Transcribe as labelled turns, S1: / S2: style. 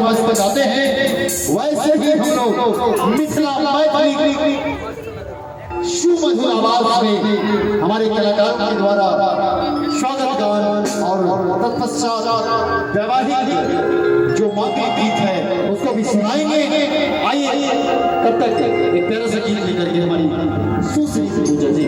S1: मंच पर जाते हैं वैसे ही हम लोग मिथिला मैथिली सुमधुर आवाज में हमारे कलाकारों के द्वारा स्वागत गान और तत्पश्चात वैवाहिक जो मांगलिक गीत है उसको भी सुनाएंगे। आइए तब तक एक प्यारा सा गीत लेकर के हमारी सुश्री पूजा जी।